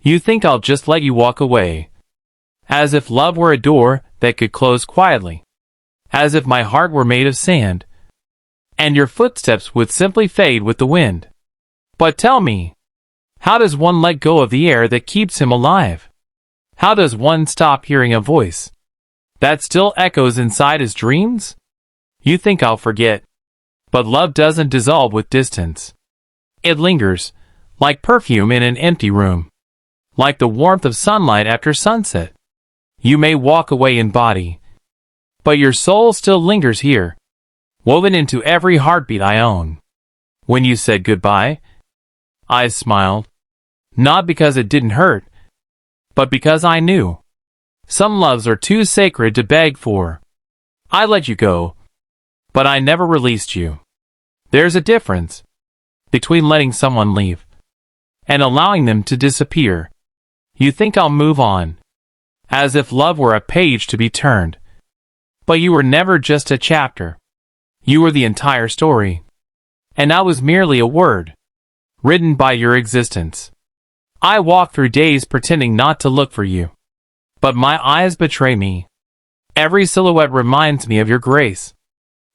You think I'll just let you walk away. As if love were a door that could close quietly. As if my heart were made of sand. And your footsteps would simply fade with the wind. But tell me, how does one let go of the air that keeps him alive? How does one stop hearing a voice that still echoes inside his dreams? You think I'll forget. But love doesn't dissolve with distance. It lingers, like perfume in an empty room. Like the warmth of sunlight after sunset. You may walk away in body, but your soul still lingers here, woven into every heartbeat I own. When you said goodbye, I smiled, not because it didn't hurt, but because I knew. Some loves are too sacred to beg for. I let you go, but I never released you. There's a difference between letting someone leave and allowing them to disappear. You think I'll move on, as if love were a page to be turned. But you were never just a chapter. You were the entire story. And I was merely a word, written by your existence. I walk through days pretending not to look for you. But my eyes betray me. Every silhouette reminds me of your grace.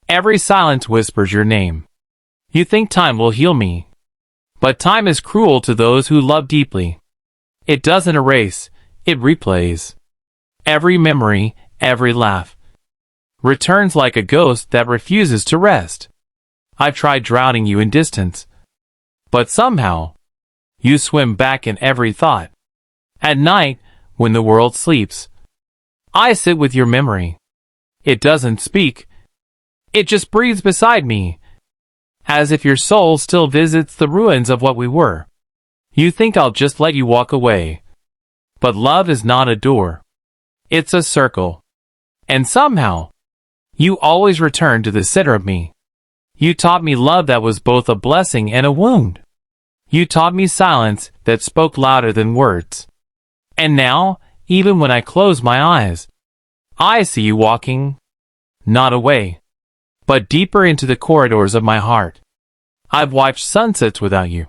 Every silence whispers your name. You think time will heal me. But time is cruel to those who love deeply. It doesn't erase, it replays. Every memory, every laugh, returns like a ghost that refuses to rest. I've tried drowning you in distance, but somehow, you swim back in every thought. At night, when the world sleeps, I sit with your memory. It doesn't speak. It just breathes beside me, as if your soul still visits the ruins of what we were. You think I'll just let you walk away. But love is not a door. It's a circle. And somehow, you always return to the center of me. You taught me love that was both a blessing and a wound. You taught me silence that spoke louder than words. And now, even when I close my eyes, I see you walking, not away, but deeper into the corridors of my heart. I've watched sunsets without you.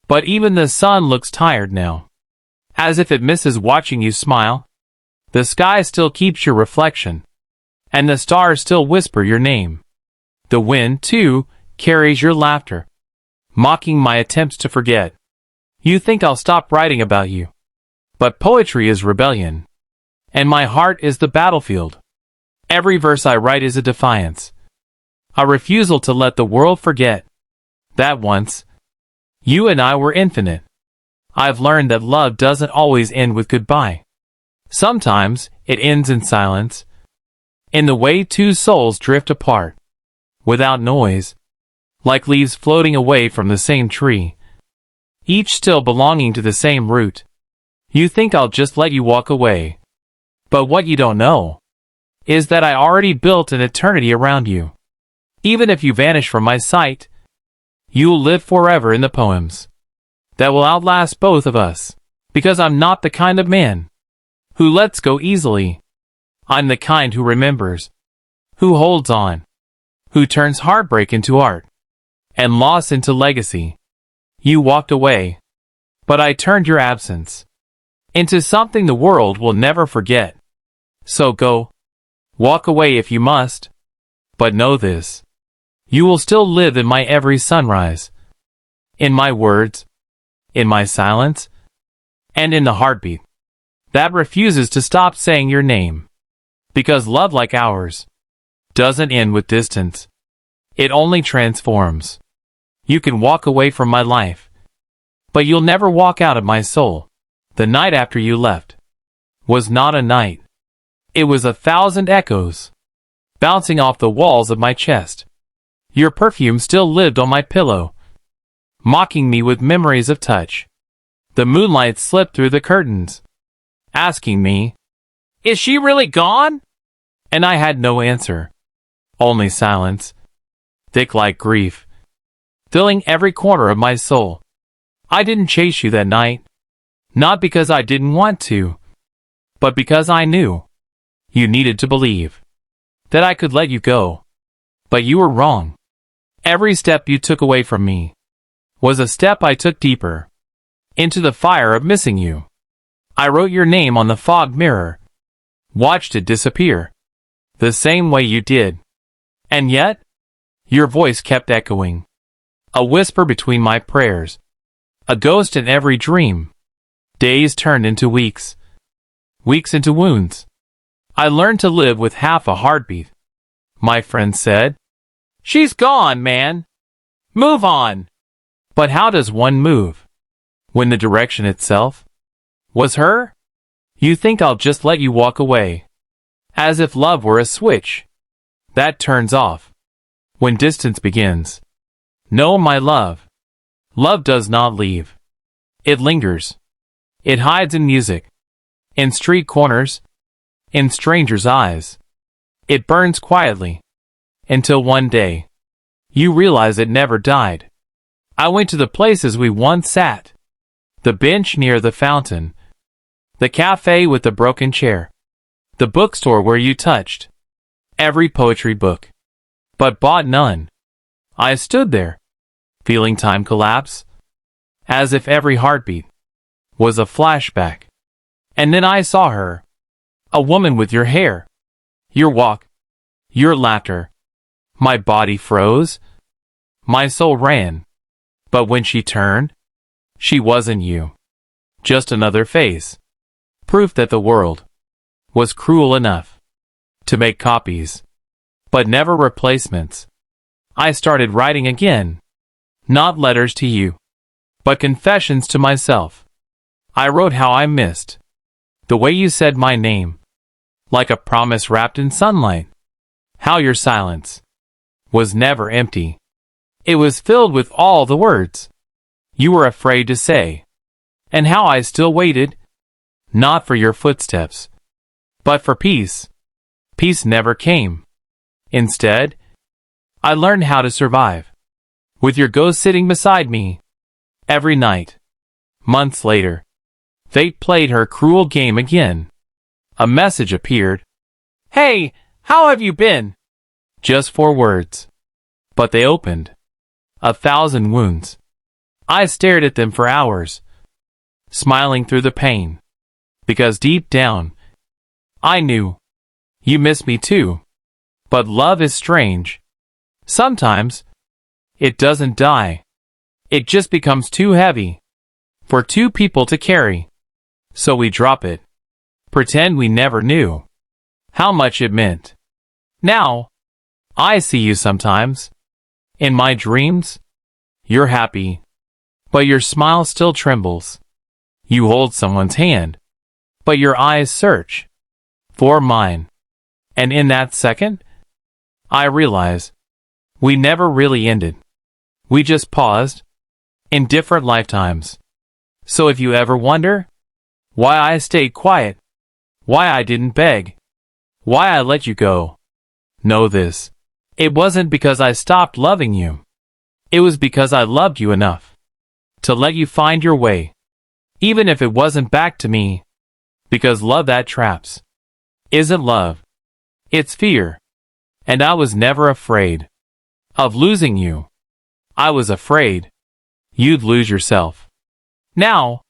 But even the sun looks tired now, as if it misses watching you smile. The sky still keeps your reflection, and the stars still whisper your name. The wind, too, carries your laughter, mocking my attempts to forget. You think I'll stop writing about you. But poetry is rebellion, and my heart is the battlefield. Every verse I write is a defiance, a refusal to let the world forget that once, you and I were infinite. I've learned that love doesn't always end with goodbye. Sometimes, it ends in silence, in the way two souls drift apart, without noise, like leaves floating away from the same tree, each still belonging to the same root. You think I'll just let you walk away. But what you don't know is that I already built an eternity around you. Even if you vanish from my sight, you'll live forever in the poems that will outlast both of us, because I'm not the kind of man who lets go easily. I'm the kind who remembers, who holds on, who turns heartbreak into art, and loss into legacy. You walked away, but I turned your absence into something the world will never forget. So go, walk away if you must, but know this, you will still live in my every sunrise, in my words, in my silence, and in the heartbeat that refuses to stop saying your name. Because love like ours doesn't end with distance. It only transforms. You can walk away from my life, but you'll never walk out of my soul. The night after you left was not a night. It was 1,000 echoes, bouncing off the walls of my chest. Your perfume still lived on my pillow, mocking me with memories of touch. The moonlight slipped through the curtains, asking me, "Is she really gone?" And I had no answer, only silence, thick like grief, filling every corner of my soul. I didn't chase you that night, not because I didn't want to, but because I knew you needed to believe that I could let you go. But you were wrong. Every step you took away from me was a step I took deeper into the fire of missing you. I wrote your name on the fog mirror, watched it disappear, the same way you did. And yet, your voice kept echoing, a whisper between my prayers, a ghost in every dream. Days turned into weeks, weeks into wounds. I learned to live with half a heartbeat. My friend said, "She's gone, man. Move on." But how does one move when the direction itself was her? You think I'll just let you walk away, as if love were a switch that turns off when distance begins. No, my love. Love does not leave. It lingers. It hides in music, in street corners, in strangers' eyes. It burns quietly, until one day, you realize it never died. I went to the places we once sat, the bench near the fountain, the cafe with the broken chair, the bookstore where you touched every poetry book, but bought none. I stood there, feeling time collapse, as if every heartbeat was a flashback. And then I saw her, a woman with your hair, your walk, your laughter. My body froze, my soul ran. But when she turned, she wasn't you, just another face, proof that the world was cruel enough to make copies, but never replacements. I started writing again, not letters to you, but confessions to myself. I wrote how I missed the way you said my name, like a promise wrapped in sunlight. How your silence was never empty. It was filled with all the words you were afraid to say. And how I still waited, not for your footsteps, but for peace. Peace never came. Instead, I learned how to survive, with your ghost sitting beside me every night. Months later, fate played her cruel game again. A message appeared. "Hey, how have you been?" Just 4 words. But they opened 1,000 wounds. I stared at them for hours, smiling through the pain, because deep down, I knew you miss me too. But love is strange. Sometimes, it doesn't die. It just becomes too heavy for 2 people to carry. So we drop it, pretend we never knew how much it meant. Now, I see you sometimes. In my dreams, you're happy, but your smile still trembles. You hold someone's hand, but your eyes search for mine. And in that second, I realize we never really ended. We just paused in different lifetimes. So if you ever wonder why I stayed quiet, why I didn't beg, why I let you go, know this. It wasn't because I stopped loving you. It was because I loved you enough to let you find your way, even if it wasn't back to me. Because love that traps isn't love. It's fear. And I was never afraid of losing you. I was afraid you'd lose yourself. Now,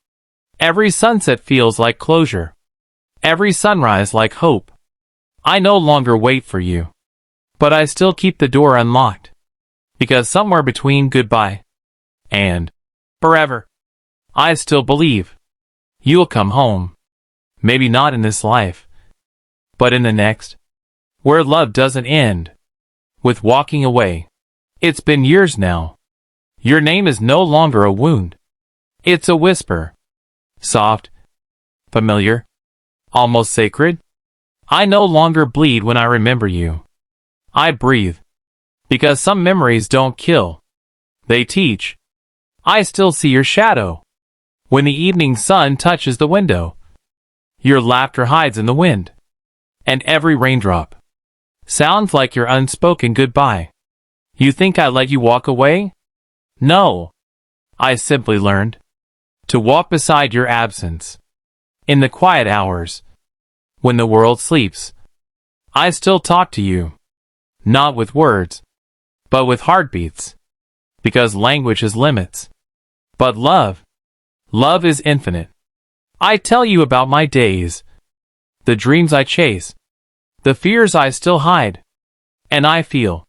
every sunset feels like closure. Every sunrise like hope. I no longer wait for you. But I still keep the door unlocked. Because somewhere between goodbye and forever, I still believe you'll come home. Maybe not in this life, but in the next, where love doesn't end with walking away. It's been years now. Your name is no longer a wound. It's a whisper. Soft, familiar, almost sacred. I no longer bleed when I remember you. I breathe. Because some memories don't kill. They teach. I still see your shadow when the evening sun touches the window. Your laughter hides in the wind. And every raindrop sounds like your unspoken goodbye. You think I let you walk away? No. I simply learned to walk beside your absence. In the quiet hours, when the world sleeps, I still talk to you. Not with words, but with heartbeats. Because language has limits. But love is infinite. I tell you about my days, the dreams I chase, the fears I still hide, and I feel,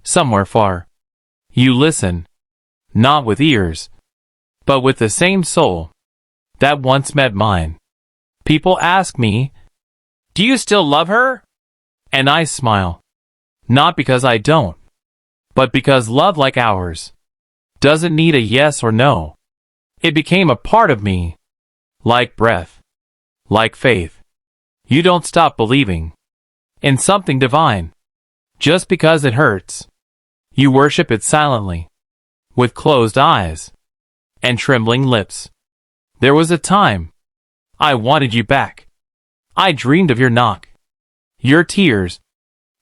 somewhere far, you listen, not with ears, but with the same soul that once met mine. People ask me, do you still love her? And I smile, not because I don't, but because love like ours doesn't need a yes or no. It became a part of me, like breath, like faith. You don't stop believing in something divine just because it hurts. You worship it silently, with closed eyes and trembling lips. There was a time I wanted you back. I dreamed of your knock, your tears,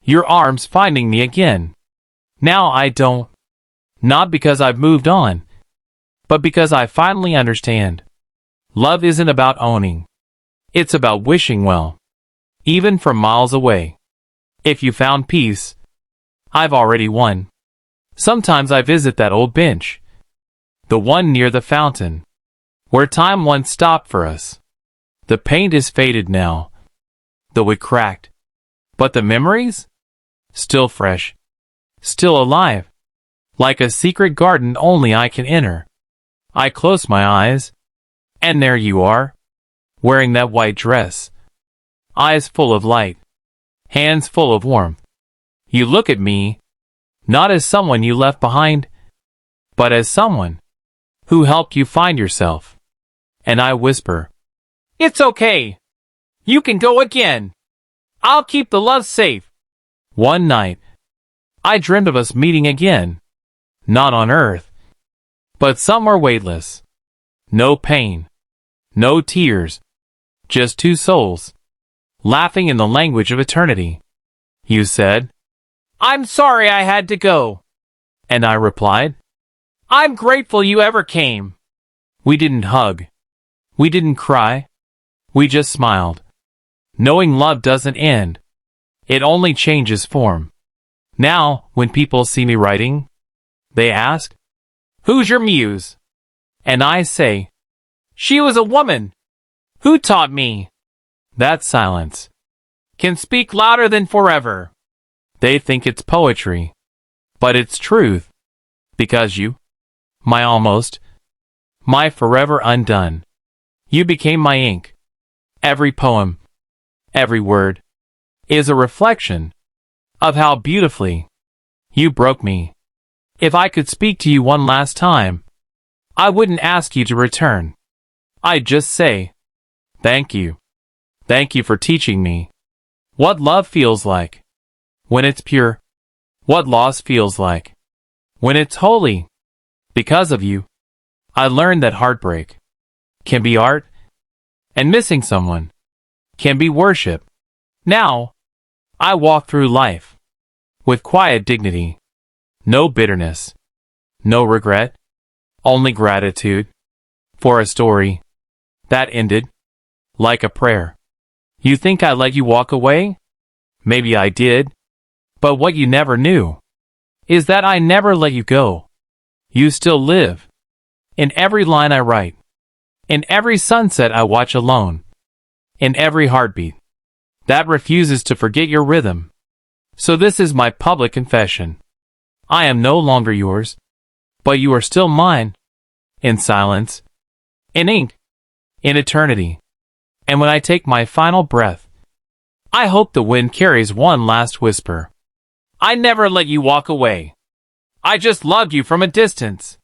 your arms finding me again. Now I don't. Not because I've moved on, but because I finally understand. Love isn't about owning. It's about wishing well, even from miles away. If you found peace, I've already won. Sometimes I visit that old bench, the one near the fountain, where time once stopped for us. The paint is faded now, though it cracked, but the memories? Still fresh, still alive, like a secret garden only I can enter. I close my eyes, and there you are, wearing that white dress, eyes full of light, hands full of warmth. You look at me, not as someone you left behind, but as someone who helped you find yourself. And I whisper, it's okay. You can go again. I'll keep the love safe. One night, I dreamed of us meeting again, not on earth, but somewhere weightless. No pain, no tears, just two souls, laughing in the language of eternity. You said, I'm sorry I had to go. And I replied, I'm grateful you ever came. We didn't hug. We didn't cry. We just smiled, knowing love doesn't end. It only changes form. Now, when people see me writing, they ask, who's your muse? And I say, she was a woman who taught me. That silence can speak louder than forever. They think it's poetry, but it's truth. Because you, my almost, my forever undone, you became my ink. Every poem, every word, is a reflection of how beautifully you broke me. If I could speak to you one last time, I wouldn't ask you to return. I'd just say, thank you. Thank you for teaching me what love feels like when it's pure, what loss feels like when it's holy. Because of you, I learned that heartbreak can be art, and missing someone can be worship. Now, I walk through life with quiet dignity, no bitterness, no regret, only gratitude for a story that ended like a prayer. You think I let you walk away? Maybe I did, but what you never knew is that I never let you go. You still live in every line I write, in every sunset I watch alone, in every heartbeat that refuses to forget your rhythm. So this is my public confession. I am no longer yours, but you are still mine, in silence, in ink, in eternity. And when I take my final breath, I hope the wind carries one last whisper. I never let you walk away. I just loved you from a distance.